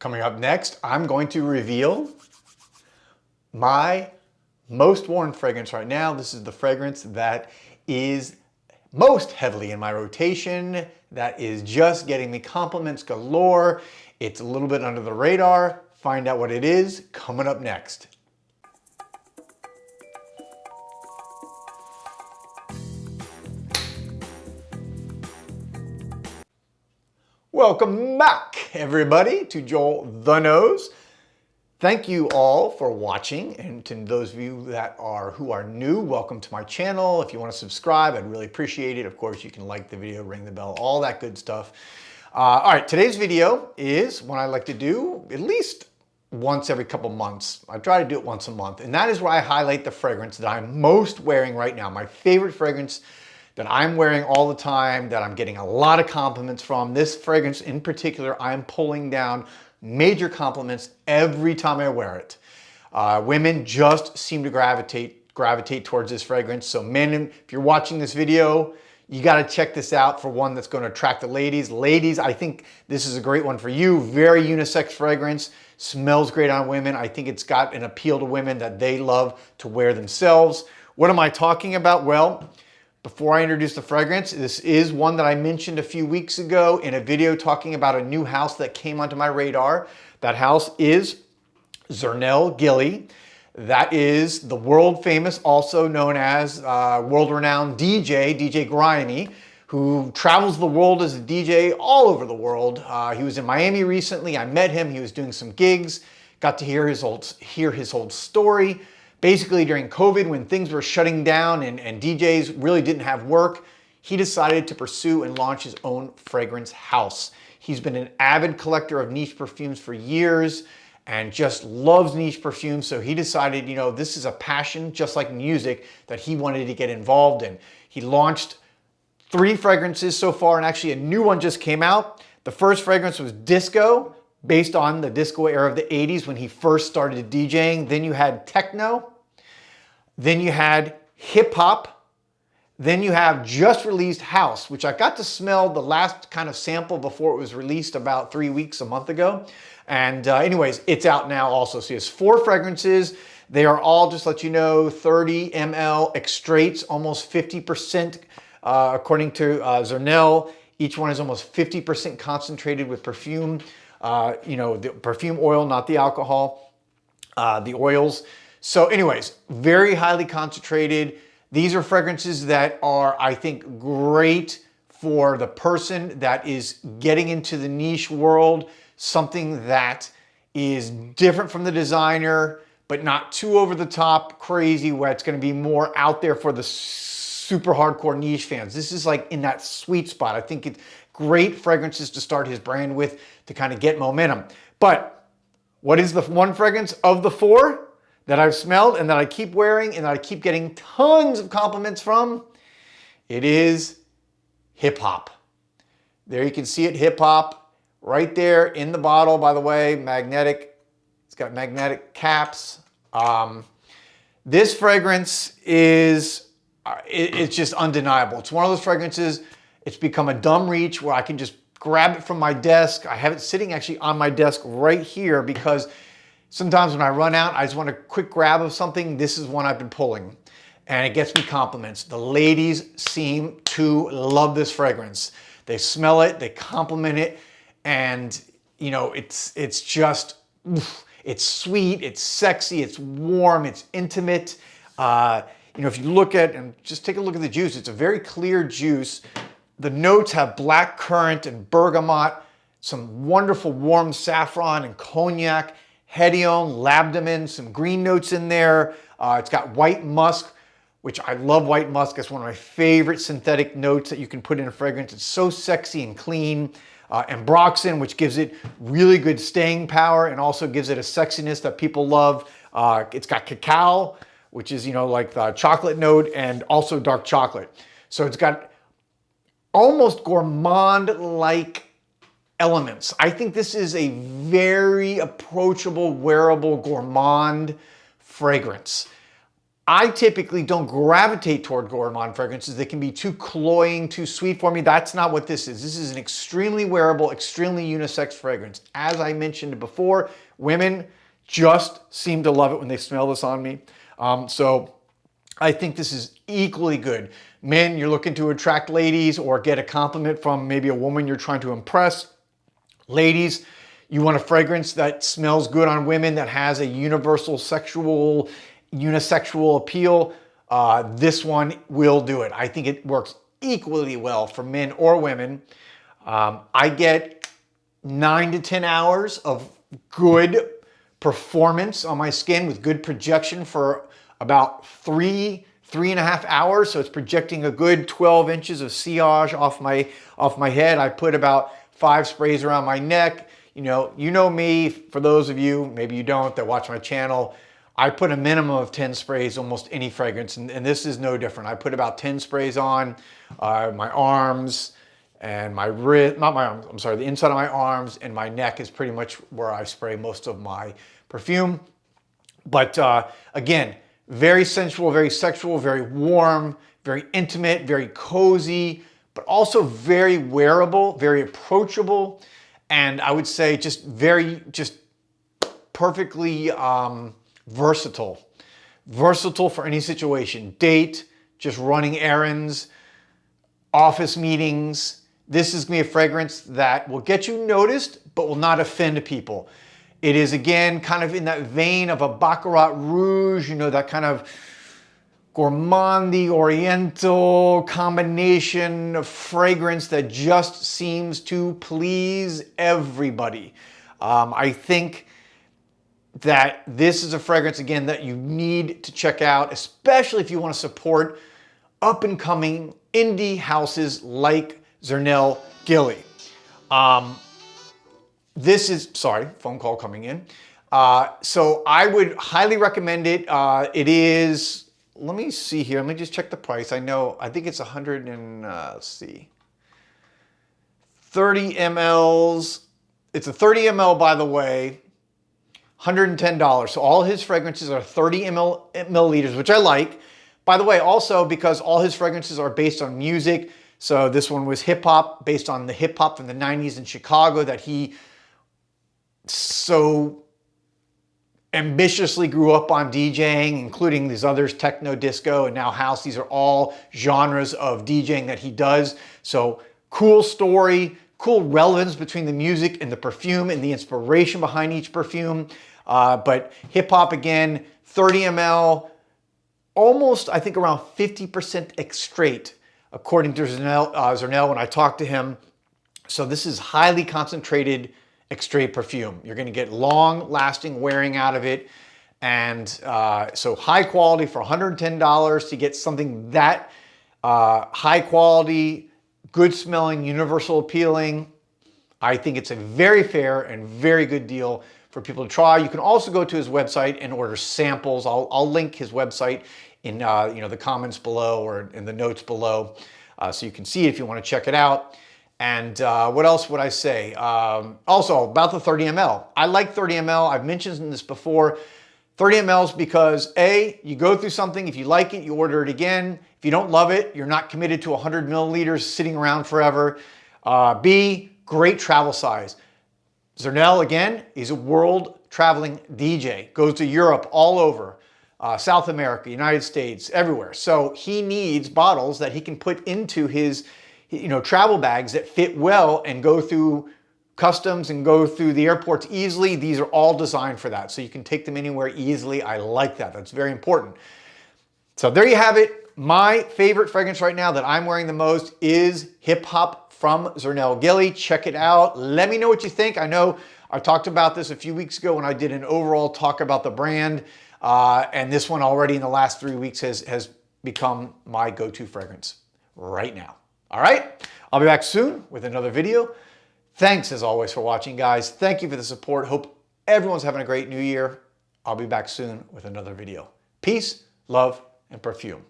Coming up next, I'm going to reveal my most worn fragrance right now. This is the fragrance that is most heavily in my rotation, that is just getting me compliments galore. It's a little bit under the radar. Find out what it is coming up next. Welcome back, everybody, to Joel the Nose. Thank you all for watching, and to those of you who are new, welcome to my channel. If you want to subscribe, I'd really appreciate it. Of course, you can like the video, ring the bell, all that good stuff. All right, today's video is one I like to do at least once every couple months. I try to do it once a month, and that is where I highlight the fragrance that I'm most wearing right now. My favorite fragrance that I'm wearing all the time, that I'm getting a lot of compliments from. This fragrance in particular, I'm pulling down major compliments every time I wear it. Women just seem to gravitate towards this fragrance. So men, if you're watching this video, you got to check this out for one that's going to attract the ladies. Ladies, I think this is a great one for you. Very unisex fragrance, smells great on women. I think it's got an appeal to women that they love to wear themselves. What am I talking about? Well, before I introduce the fragrance, this is one that I mentioned a few weeks ago in a video talking about a new house that came onto my radar. That house is Zernell Gilly. That is the world famous, also known as world-renowned DJ Grimy, who travels the world as a DJ all over the world. He was in Miami recently. I met him. He was doing some gigs. Got to hear his whole story. Basically, during COVID, when things were shutting down and DJs really didn't have work, he decided to pursue and launch his own fragrance house. He's been an avid collector of niche perfumes for years and just loves niche perfumes. So he decided, you know, this is a passion, just like music, that he wanted to get involved in. He launched 3 fragrances so far, and actually a new one just came out. The first fragrance was Disco, based on the disco era of the 80s when he first started DJing. Then you had techno. Then you had hip hop. Then you have just released house, which I got to smell the last kind of sample before it was released about 3 weeks, a month ago. And anyways, it's out now also. So he has 4 fragrances. They are all, just to let you know, 30 ml extraits, almost 50%, according to Zernell. Each one is almost 50% concentrated with perfume. You know, the perfume oil, not the alcohol, the oils. So anyways, very highly concentrated. These are fragrances that are, I think, great for the person that is getting into the niche world, something that is different from the designer, but not too over the top, crazy, where it's going to be more out there for the super hardcore niche fans. This is like in that sweet spot. I think it's great fragrances to start his brand with to kind of get momentum. But what is the one fragrance of the 4 that I've smelled and that I keep wearing and that I keep getting tons of compliments from? It is hip hop. There you can see it, hip hop, right there in the bottle, by the way, magnetic. It's got magnetic caps. This fragrance is, it's just undeniable. It's one of those fragrances, it's become a dumb reach where I can just grab it from my desk. I have it sitting actually on my desk right here because sometimes when I run out, I just want a quick grab of something. This is one I've been pulling, and it gets me compliments. The ladies seem to love this fragrance. They smell it, they compliment it, and you know, it's just, it's sweet, it's sexy, it's warm, it's intimate. You know, if you look at, and just take a look at the juice, it's a very clear juice. The notes have black currant and bergamot, some wonderful warm saffron and cognac, hedione, labdamen, some green notes in there. It's got white musk, which I love white musk. It's one of my favorite synthetic notes that you can put in a fragrance. It's so sexy and clean. Ambroxan, which gives it really good staying power and also gives it a sexiness that people love. It's got cacao, which is, you know, like the chocolate note, and also dark chocolate. So it's got almost gourmand-like elements. I think this is a very approachable, wearable, gourmand fragrance. I typically don't gravitate toward gourmand fragrances. They can be too cloying, too sweet for me. That's not what this is. This is an extremely wearable, extremely unisex fragrance. As I mentioned before, women just seem to love it when they smell this on me. So I think this is equally good. Men, you're looking to attract ladies or get a compliment from maybe a woman you're trying to impress. Ladies, you want a fragrance that smells good on women, that has a universal unisexual appeal. This one will do it. I think it works equally well for men or women. I get 9 to 10 hours of good performance on my skin with good projection for about 3.5 hours. So it's projecting a good 12 inches of sillage off my head. I put about 5 sprays around my neck. You know me, for those of you, maybe you don't, that watch my channel, I put a minimum of 10 sprays almost any fragrance, and this is no different. I put about 10 sprays on my arms and my wrist, not my arms, I'm sorry, the inside of my arms and my neck is pretty much where I spray most of my perfume. But again, very sensual, very sexual, very warm, very intimate, very cozy, but also very wearable, very approachable, and I would say just perfectly versatile. Versatile for any situation. Date, just running errands, office meetings. This is going to be a fragrance that will get you noticed, but will not offend people. It is, again, kind of in that vein of a Baccarat Rouge, that kind of gourmandy, oriental combination of fragrance that just seems to please everybody. I think that this is a fragrance, again, that you need to check out, especially if you want to support up-and-coming indie houses like Zernel Gilly. This is, sorry, phone call coming in. So I would highly recommend it. It is, let me see here. Let me just check the price. I think it's 100 and, let's see, 30 mLs. It's a 30 ml, by the way, $110. So all his fragrances are 30 milliliters, which I like. By the way, also because all his fragrances are based on music. So this one was hip hop, based on the hip hop from the 90s in Chicago that he so ambitiously grew up on DJing, including these others, techno, disco, and now house. These are all genres of DJing that he does. So cool story, cool relevance between the music and the perfume and the inspiration behind each perfume. But hip hop, again, 30 ml, almost, I think, around 50% extrait, according to Zernel when I talked to him. So this is highly concentrated extrait perfume. You're going to get long-lasting wearing out of it. And so high quality for $110 to get something that high quality, good smelling, universal appealing. I think it's a very fair and very good deal for people to try. You can also go to his website and order samples. I'll link his website in the comments below or in the notes below, so you can see it if you want to check it out. And what else would I say? Also about the 30 ml. I like 30 ml. I've mentioned this before. 30 mLs because A, you go through something, if you like it, you order it again. If you don't love it, you're not committed to 100 milliliters sitting around forever. B, great travel size. Zernel, again, is a world traveling DJ, goes to Europe, all over, South America, United States, everywhere. So he needs bottles that he can put into his travel bags that fit well and go through customs and go through the airports easily. These are all designed for that. So you can take them anywhere easily. I like that. That's very important. So there you have it. My favorite fragrance right now that I'm wearing the most is Hip Hop from Zernel Gilly. Check it out. Let me know what you think. I know I talked about this a few weeks ago when I did an overall talk about the brand. And this one already in the last 3 weeks has become my go-to fragrance right now. All right, I'll be back soon with another video. Thanks as always for watching, guys. Thank you for the support. Hope everyone's having a great new year. I'll be back soon with another video. Peace, love, and perfume.